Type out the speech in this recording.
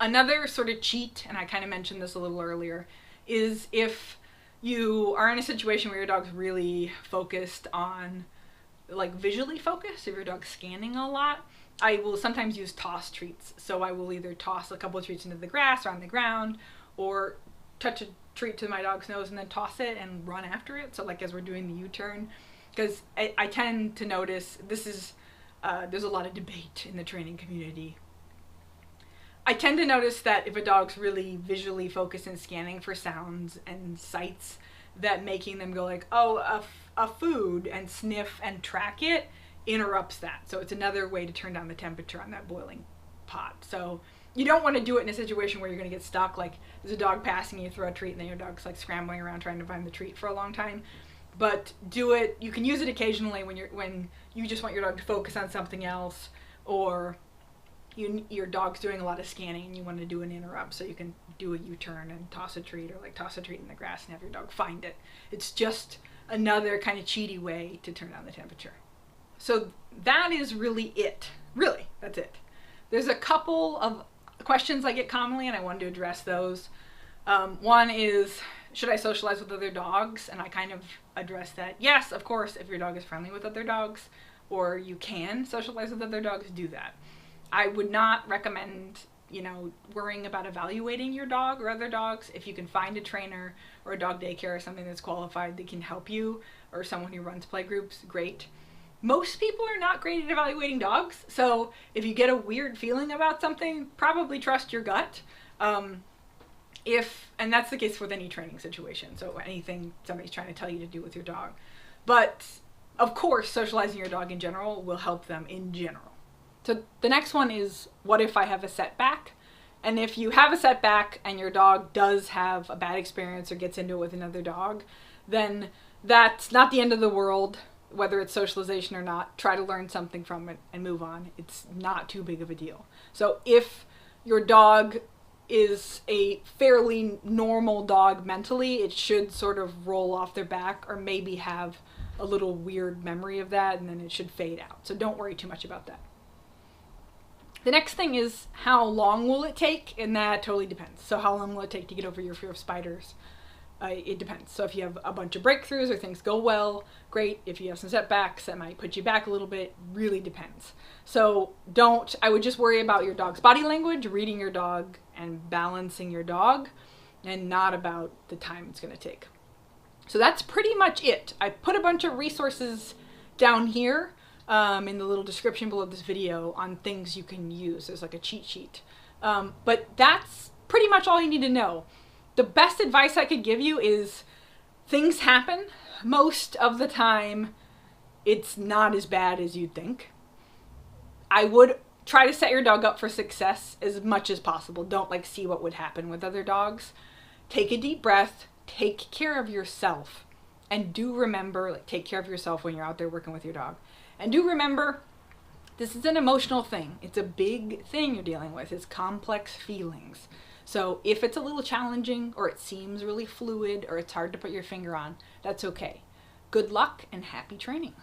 Another sort of cheat, and I kind of mentioned this a little earlier, is if you are in a situation where your dog's really focused on, like visually focused, if your dog's scanning a lot, I will sometimes use toss treats. So I will either toss a couple of treats into the grass or on the ground, or touch a treat to my dog's nose and then toss it and run after it. So like as we're doing the U-turn, because I tend to notice this is, there's a lot of debate in the training community. I tend to notice that if a dog's really visually focused and scanning for sounds and sights, that making them go like, oh, a food, and sniff and track it interrupts that. So it's another way to turn down the temperature on that boiling pot. So you don't want to do it in a situation where you're going to get stuck, like there's a dog passing you, throw a treat, and then your dog's like scrambling around trying to find the treat for a long time. But do it, you can use it occasionally when you just want your dog to focus on something else, or your dog's doing a lot of scanning and you want to do an interrupt, so you can do a U-turn and toss a treat, or like toss a treat in the grass and have your dog find it. It's just another kind of cheaty way to turn down the temperature. So that is really it. Really, that's it. There's a couple of questions I get commonly, and I wanted to address those. One is, should I socialize with other dogs? And I kind of address that. Yes, of course, if your dog is friendly with other dogs, or you can socialize with other dogs, do that. I would not recommend, worrying about evaluating your dog or other dogs. If you can find a trainer or a dog daycare or something that's qualified that can help you, or someone who runs play groups, great. Most people are not great at evaluating dogs, so if you get a weird feeling about something, probably trust your gut. And that's the case with any training situation, so anything somebody's trying to tell you to do with your dog. But of course, socializing your dog in general will help them in general. So the next one is, what if I have a setback? And if you have a setback and your dog does have a bad experience or gets into it with another dog, then that's not the end of the world. Whether it's socialization or not, try to learn something from it and move on. It's not too big of a deal. So if your dog is a fairly normal dog mentally, it should sort of roll off their back, or maybe have a little weird memory of that, and then it should fade out. So don't worry too much about that. The next thing is, how long will it take? And that totally depends. So how long will it take to get over your fear of spiders? It depends. So if you have a bunch of breakthroughs or things go well, great. If you have some setbacks, that might put you back a little bit. Really depends. So I would just worry about your dog's body language, reading your dog, and balancing your dog, and not about the time it's going to take. So that's pretty much it. I put a bunch of resources down here in the little description below this video on things you can use. There's like a cheat sheet. But that's pretty much all you need to know. The best advice I could give you is, things happen. Most of the time, it's not as bad as you'd think. I would try to set your dog up for success as much as possible. Don't see what would happen with other dogs. Take a deep breath. Take care of yourself. And do remember, take care of yourself when you're out there working with your dog. And do remember, this is an emotional thing. It's a big thing you're dealing with. It's complex feelings. So if it's a little challenging, or it seems really fluid, or it's hard to put your finger on, that's okay. Good luck and happy training.